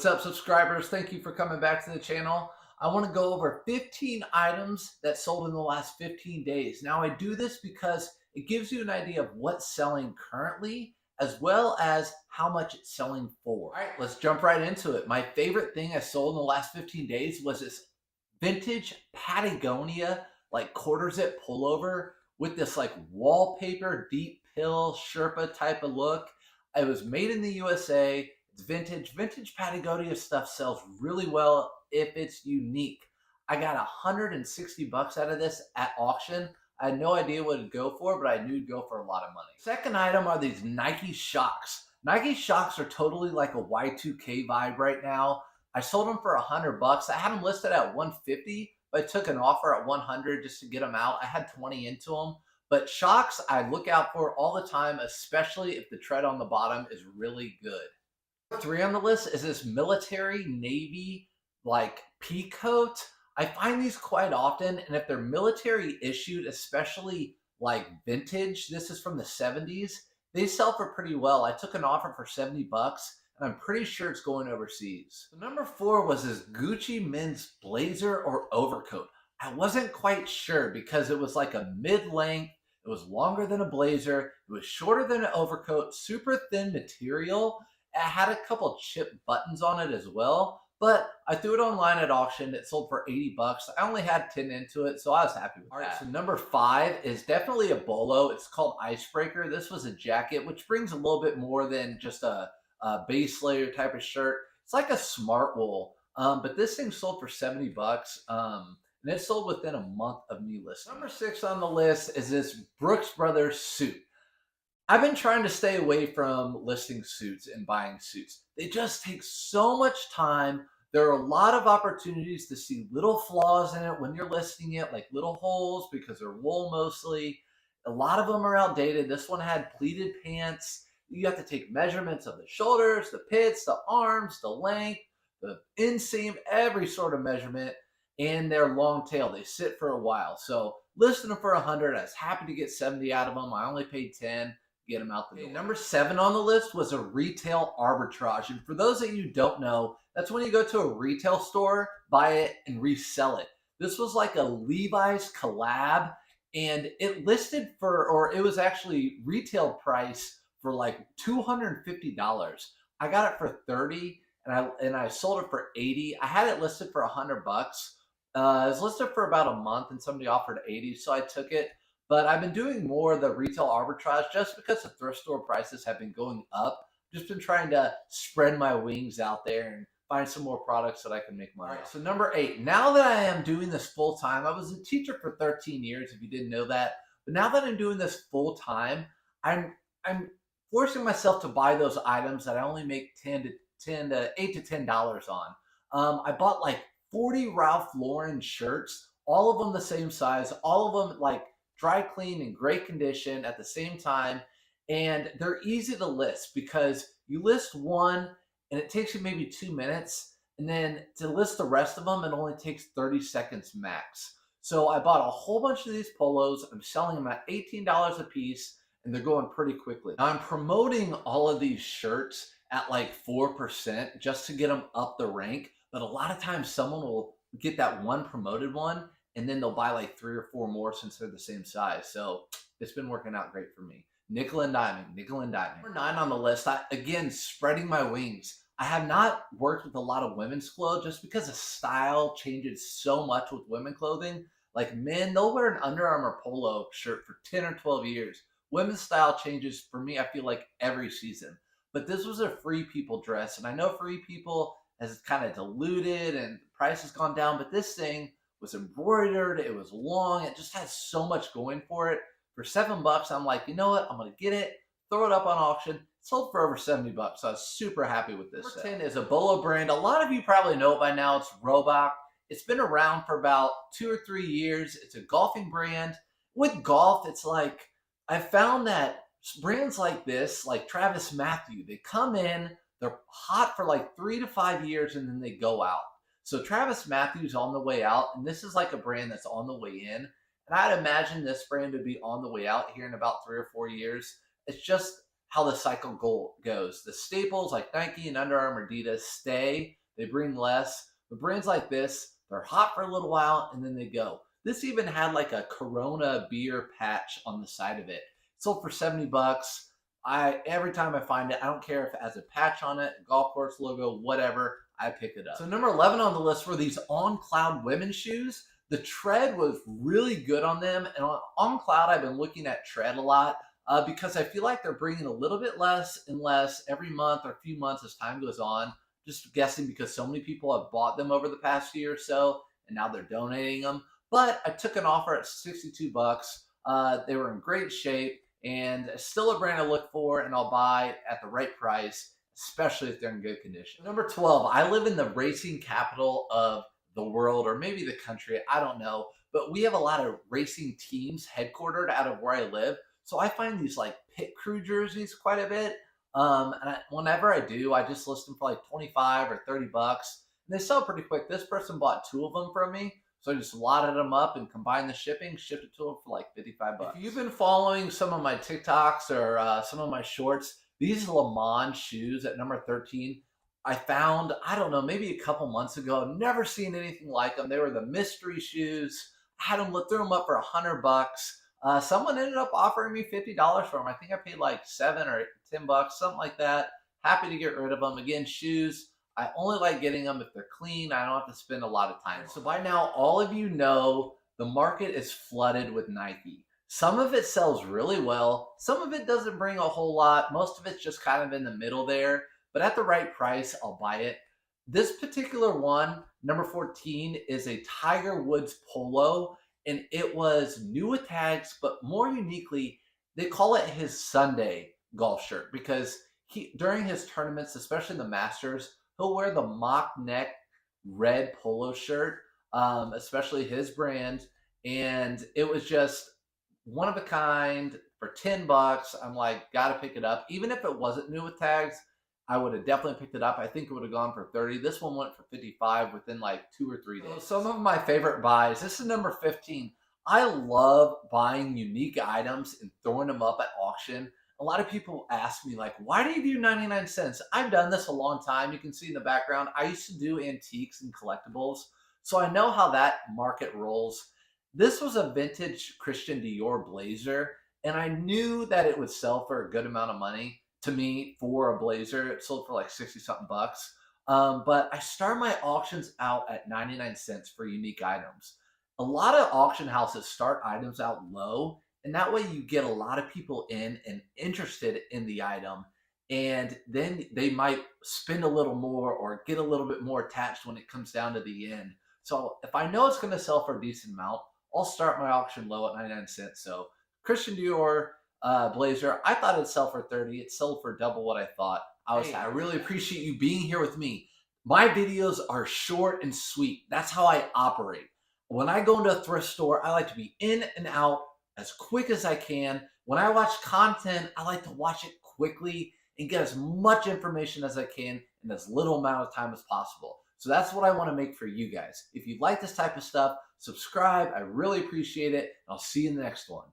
What's up, subscribers? Thank you for coming back to the channel. I want to go over 15 items that sold in the last 15 days. Now, I do this because it gives you an idea of what's selling currently, as well as how much it's selling for. All right, let's jump right into it. My favorite thing I sold in the last 15 days was this vintage Patagonia, like quarter zip pullover with this like wallpaper, deep pill, Sherpa type of look. It was made in the USA. It's vintage. Vintage Patagonia stuff sells really well if it's unique. I got 160 bucks out of this at auction. I had no idea what it'd go for, but I knew it'd go for a lot of money. Second item are these Nike Shox. Nike Shox are totally like a Y2K vibe right now. I sold them for 100 bucks. I had them listed at 150, but I took an offer at 100 just to get them out. I had 20 into them. But Shox I look out for all the time, especially if the tread on the bottom is really good. Three on the list is this military navy like pea coat. I find these quite often, and if they're military issued, especially like vintage, this is from the 70s, they sell for pretty well. I took an offer for 70 bucks, and I'm pretty sure it's going overseas. So number 4 was this Gucci men's blazer or overcoat. I wasn't quite sure because it was like a mid-length, it was longer than a blazer, it was shorter than an overcoat, super thin material. It had a couple chip buttons on it as well, but I threw it online at auction. It sold for 80 bucks. I only had 10 into it, so I was happy with that. All right, so number 5 is definitely a bolo. It's called Icebreaker. This was a jacket, which brings a little bit more than just a base layer type of shirt. It's like a smart wool, but this thing sold for 70 bucks. And it sold within a month of me listing. Number 6 on the list is this Brooks Brothers suit. I've been trying to stay away from listing suits and buying suits. They just take so much time. There are a lot of opportunities to see little flaws in it when you're listing it, like little holes because they're wool mostly. A lot of them are outdated. This one had pleated pants. You have to take measurements of the shoulders, the pits, the arms, the length, the inseam, every sort of measurement, and they're long tail. They sit for a while. So listing them for 100, I was happy to get 70 out of them. I only paid 10. Get them out the door. Number 7 on the list was a retail arbitrage. And for those that you don't know, that's when you go to a retail store, buy it, and resell it. This was like a Levi's collab, and it listed for, or it was actually retail price for like $250. I got it for 30, and I sold it for 80. I had it listed for 100 bucks. It was listed for about a month, and somebody offered 80, so I took it. But I've been doing more of the retail arbitrage just because the thrift store prices have been going up. Just been trying to spread my wings out there and find some more products that I can make money. All right, so number 8, now that I am doing this full time, I was a teacher for 13 years if you didn't know that. But now that I'm doing this full time, I'm forcing myself to buy those items that I only make $8 to $10 on. I bought like 40 Ralph Lauren shirts, all of them the same size, all of them like dry clean in great condition at the same time, and they're easy to list because you list one and it takes you maybe 2 minutes, and then to list the rest of them it only takes 30 seconds max. So I bought a whole bunch of these polos. I'm selling them at $18 a piece, and they're going pretty quickly. Now I'm promoting all of these shirts at like 4% just to get them up the rank, but a lot of times someone will get that one promoted one and then they'll buy like 3 or 4 more since they're the same size. So it's been working out great for me. Nickel and diming, nickel and diming. Number 9 on the list, again, spreading my wings. I have not worked with a lot of women's clothes just because the style changes so much with women clothing. Like men, they'll wear an Under Armour polo shirt for 10 or 12 years. Women's style changes for me, I feel like every season. But this was a Free People dress, and I know Free People has kind of diluted and the price has gone down, but this thing was embroidered, it was long, it just has so much going for it. For 7 bucks, I'm like, you know what, I'm gonna get it, throw it up on auction. It sold for over 70 bucks, so I was super happy with this. Number 10 is a bolo brand. A lot of you probably know it by now. It's Robach. It's been around for about 2 or 3 years. It's a golfing brand. With golf, it's like, I found that brands like this, like Travis Mathew, they come in, they're hot for like 3 to 5 years, and then they go out. So Travis Mathew's on the way out, and this is like a brand that's on the way in. And I'd imagine this brand would be on the way out here in about 3 or 4 years. It's just how the cycle goes. The staples like Nike and Under Armour, Adidas stay, they bring less. The brands like this, they're hot for a little while and then they go. This even had like a Corona beer patch on the side of it. It sold for 70 bucks. Every time I find it, I don't care if it has a patch on it, golf course logo, whatever, I pick it up. So number 11 on the list were these On Cloud women's shoes. The tread was really good on them, and on Cloud, I've been looking at tread a lot because I feel like they're bringing a little bit less and less every month or a few months as time goes on. Just guessing because so many people have bought them over the past year or so, and now they're donating them. But I took an offer at 62 bucks. They were in great shape and still a brand I look for and I'll buy at the right price, especially if they're in good condition. Number 12, I live in the racing capital of the world, or maybe the country, I don't know, but we have a lot of racing teams headquartered out of where I live. So I find these like pit crew jerseys quite a bit. Whenever I do, I just list them for like 25 or 30 bucks. And they sell pretty quick. This person bought 2 of them from me. So I just lotted them up and combined the shipping, shipped it to them for like 55 bucks. If you've been following some of my TikToks or some of my shorts, these Le Mans shoes at number 13, I found, I don't know, maybe a couple months ago. Never seen anything like them. They were the mystery shoes. I had them, threw them up for 100 bucks. Someone ended up offering me $50 for them. I think I paid like 7 or 10 bucks, something like that. Happy to get rid of them. Again, shoes, I only like getting them if they're clean. I don't have to spend a lot of time. So by now, all of you know the market is flooded with Nike. Some of it sells really well. Some of it doesn't bring a whole lot. Most of it's just kind of in the middle there. But at the right price, I'll buy it. This particular one, number 14, is a Tiger Woods polo. And it was new with tags, but more uniquely, they call it his Sunday golf shirt because during his tournaments, especially the Masters, he'll wear the mock neck red polo shirt, especially his brand. And it was just one of a kind for 10 bucks. I'm like, gotta pick it up. Even if it wasn't new with tags, I would have definitely picked it up. I think it would have gone for 30. This one went for 55 within like 2 or 3 days. So some of my favorite buys. This is number 15. I love buying unique items and throwing them up at auction. A lot of people ask me like, why do you do 99 cents? I've done this a long time. You can see in the background, I used to do antiques and collectibles. So I know how that market rolls. This was a vintage Christian Dior blazer, and I knew that it would sell for a good amount of money. To me, for a blazer, it sold for like 60 something bucks. But I start my auctions out at 99 cents for unique items. A lot of auction houses start items out low, and that way you get a lot of people in and interested in the item. And then they might spend a little more or get a little bit more attached when it comes down to the end. So if I know it's going to sell for a decent amount, I'll start my auction low at 99 cents. So Christian Dior blazer, I thought it'd sell for 30. It sold for double what I thought. I really appreciate you being here with me. My videos are short and sweet. That's how I operate. When I go into a thrift store, I like to be in and out as quick as I can. When I watch content, I like to watch it quickly and get as much information as I can in as little amount of time as possible. So that's what I want to make for you guys. If you like this type of stuff, subscribe. I really appreciate it. I'll see you in the next one.